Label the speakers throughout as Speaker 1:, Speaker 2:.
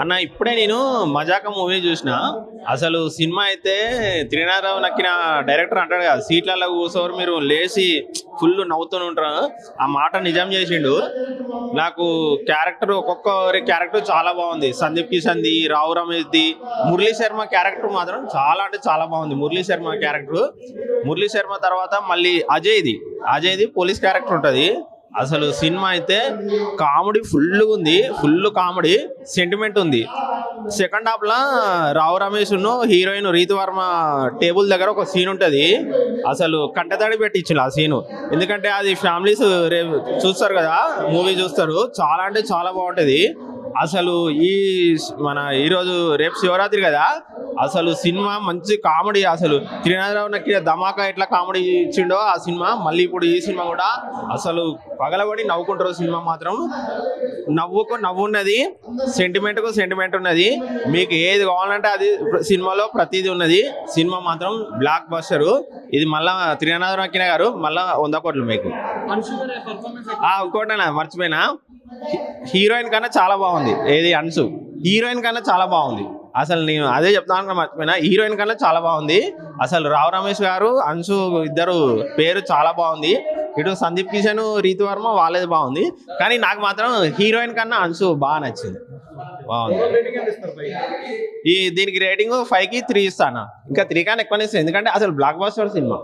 Speaker 1: అన్న ఇప్పుడే నేను మజాక మూవీ చూసిన. అసలు సినిమా అయితే త్రినాథరావు నక్కిన డైరెక్టర్ అంటాడు కదా, సీట్లలో కూర్చోరు మీరు లేచి ఫుల్ నవ్వుతూనే ఉంటారు. ఆ మాట నిజం చేసిండు. నాకు క్యారెక్టర్ ఒక్కొక్కరి క్యారెక్టర్ చాలా బాగుంది. సందీప్ కిషన్ది, రావు రమేష్ది, మురళీ శర్మ క్యారెక్టర్ మాత్రం చాలా అంటే చాలా బాగుంది. మురళీ శర్మ క్యారెక్టర్, మురళీ శర్మ తర్వాత మళ్ళీ అజయ్ది పోలీస్ క్యారెక్టర్ ఉంటుంది. అసలు సినిమా అయితే కామెడీ ఫుల్ ఉంది, ఫుల్ కామెడీ సెంటిమెంట్ ఉంది. సెకండ్ హాఫ్ లా రావు రమేష్ హీరోయిన్ రీతు వర్మ టేబుల్ దగ్గర ఒక సీన్ ఉంటుంది. అసలు కంటతడి పెట్టించారు ఆ సీను. ఎందుకంటే అది ఫ్యామిలీస్ చూస్తారు కదా, మూవీ చూస్తారు. చాలా అంటే చాలా బాగుంటుంది. అసలు ఈరోజు రేపు శివరాత్రి కదా, అసలు సినిమా మంచి కామెడీ. అసలు త్రినాథరావు నక్కిన ధమాకా ఎట్లా కామెడీ ఇచ్చిండో ఆ సినిమా, మళ్ళీ ఇప్పుడు ఈ సినిమా కూడా అసలు పగలబడి నవ్వుకుంటారు. సినిమా మాత్రం నవ్వు ఉన్నది, సెంటిమెంట్ ఉన్నది. మీకు ఏది కావాలంటే అది సినిమాలో ప్రతిదీ ఉన్నది. సినిమా మాత్రం బ్లాక్ బస్టర్. ఇది మళ్ళా త్రినాథరావు నక్కిన గారు మళ్ళా 100 కోట్లు మీకు. ఇంకోటి మర్చిపోయినా, హీరోయిన్ కన్నా చాలా బాగుంది. ఏది అన్సు హీరోయిన్ కన్నా చాలా బాగుంది. అసలు నేను అదే చెప్తాను మర్చిపోయినా, హీరోయిన్ కన్నా చాలా బాగుంది. అసలు రావు రమేష్ గారు, అన్సు ఇద్దరు పేరు చాలా బాగుంది. ఇటు సందీప్ కిషన్, రీతు వర్మ వాళ్ళది బాగుంది. కానీ నాకు మాత్రం హీరోయిన్ కన్నా అన్సు బాగా నచ్చింది, బాగుంది. దీనికి రేటింగ్ 5కి 3 ఇస్తాను. ఇంకా 3 కన్నా ఎక్కువనే ఇస్తాను, ఎందుకంటే అసలు బ్లాక్ బస్టర్ సినిమా.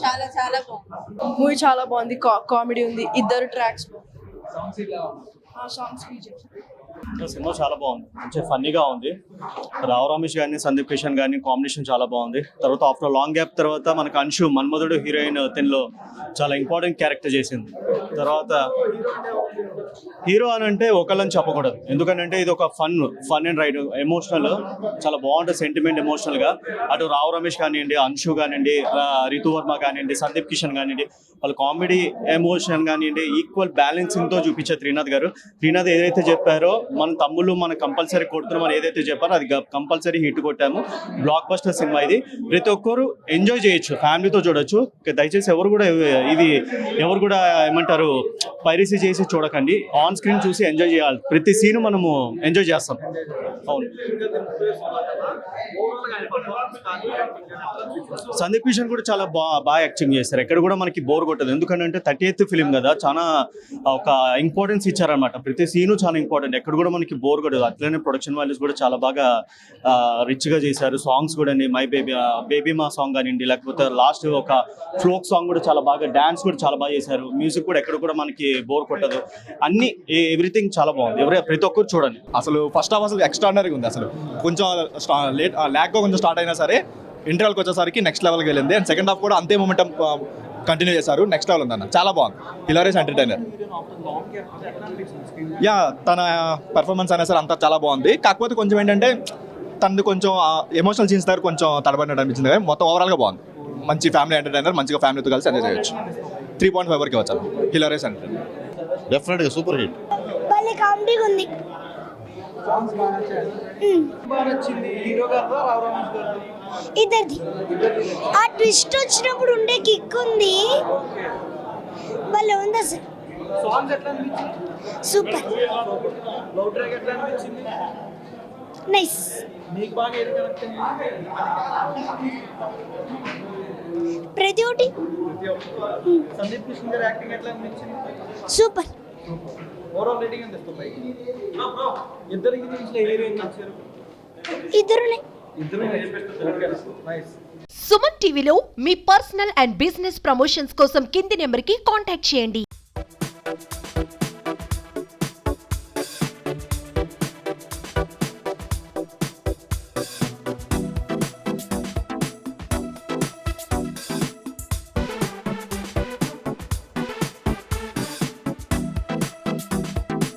Speaker 2: చాలా చాలా బాగుంది మూవీ, చాలా బాగుంది. కామెడీ ఉంది, ఇద్దరు ట్రాక్స్ సాంగ్స్
Speaker 3: సినిమా చాలా బాగుంది, మంచి ఫన్నీగా ఉంది. రావు రమేష్ కానీ సందీప్ కిషన్ కానీ కాంబినేషన్ చాలా బాగుంది. తర్వాత ఆఫ్టర్ లాంగ్ గ్యాప్ తర్వాత మనకు అంశు మన్మధుడు హీరోయిన్ తినలో చాలా ఇంపార్టెంట్ క్యారెక్టర్ చేసింది. తర్వాత హీరో అని అంటే ఒకళ్ళని చెప్పకూడదు, ఎందుకంటే ఇది ఒక ఫన్ అండ్ రైడ్, ఎమోషనల్ చాలా బాగుంటుంది. సెంటిమెంట్ ఎమోషనల్గా అటు రావు రమేష్ కానివ్వండి, అంశు కానివ్వండి, రితు వర్మ కానివ్వండి, సందీప్ కిషన్ కానివ్వండి, వాళ్ళు కామెడీ ఎమోషన్ కానివ్వండి ఈక్వల్ బ్యాలెన్సింగ్తో చూపించారు త్రినాథ్ గారు. త్రినాథ్ ఏదైతే చెప్పారో మన తమ్ముళ్ళు మనం కంపల్సరీ కొడుతున్నాం అని ఏదైతే చెప్పారో అది కంపల్సరీ హిట్ కొట్టాము. బ్లాక్ బస్టర్ సినిమా ఇది, ప్రతి ఒక్కరు ఎంజాయ్ చేయొచ్చు, ఫ్యామిలీతో చూడొచ్చు. దయచేసి ఎవరు కూడా ఏమంటారు పైరసీ చేసి చూడకండి, ఆన్ స్క్రీన్ చూసి ఎంజాయ్ చేయాలి. ప్రతి సీన్ మనము ఎంజాయ్ చేస్తాం. అవును, సందీప్ కిషన్ కూడా చాలా బాగా యాక్టింగ్ చేస్తారు. ఎక్కడ కూడా మనకి బోర్ కొట్టదు, ఎందుకంటే 38th ఫిలిం కదా, చాలా ఒక ఇంపార్టెన్స్ ఇచ్చారనమాట. ప్రతి సీను చాలా ఇంపార్టెంట్, ఎక్కడ కూడా మనకి బోర్ కొట్టదు. అట్లనే ప్రొడక్షన్ వాల్యూస్ కూడా చాలా బాగా రిచ్గా చేశారు. సాంగ్స్ కూడా మై బేబీ మా సాంగ్ కానివ్వండి, లేకపోతే లాస్ట్ ఒక ఫ్లోక్ సాంగ్ కూడా చాలా బాగా, డాన్స్ కూడా చాలా బాగా చేశారు. మ్యూజిక్ కూడా ఎక్కడ కూడా మనకి బోర్ కొట్టదు. అన్ని ఎవ్రీథింగ్ చాలా బాగుంది, ప్రతి ఒక్కరు చూడండి.
Speaker 4: అసలు ఫస్ట్ హాఫ్ అసలు ఎక్స్ట్రాడినరీగా ఉంది. అసలు కొంచెం ల్యాక్గా కొంచెం స్టార్ట్ అయినా సరే ఇంటర్వల్కి వచ్చేసరికి నెక్స్ట్ లెవెల్కి వెళ్ళింది. అండ్ సెకండ్ హాఫ్ కూడా అంతే మొమెంటం కంటిన్యూ చేశారు. నెక్స్ట్ లెవెల్ ఉందన్న, చాలా బాగుంది. Hilarious entertainer. తన పెర్ఫార్మెన్స్ అయినా సరే అంతా చాలా బాగుంది. కాకపోతే కొంచెం ఏంటంటే తనది కొంచెం ఎమోషనల్ సీన్స్ దగ్గర కొంచెం తడబడినట్టు అనిపించింది, కానీ మొత్తం ఓవరాల్గా బాగుంది. మంచి ఫ్యామిలీ ఎంటర్టైనర్, మంచిగా ఫ్యామిలీతో కలిసి ఎంజాయ్ చేయొచ్చు. 3.5 వరకు వచ్చారు. హిలారియస్ ఎంటర్టైనర్
Speaker 5: డెఫినెట్గా సూపర్ హిట్.
Speaker 6: కామెడీగా ఉంది. ఇద్దరిది ఆ ట్విస్ట్ వచ్చినప్పుడు ఉండే కిక్ ఉంది, భలే ఉంది అసలు. Super, nice. ప్రతి ఒక్కటి సూపర్. ఇద్దరునే.
Speaker 7: సుమన్ టీవీలో మీ పర్సనల్ అండ్ బిజినెస్ ప్రమోషన్స్ కోసం కింది నెంబర్కి కాంటాక్ట్ చేయండి.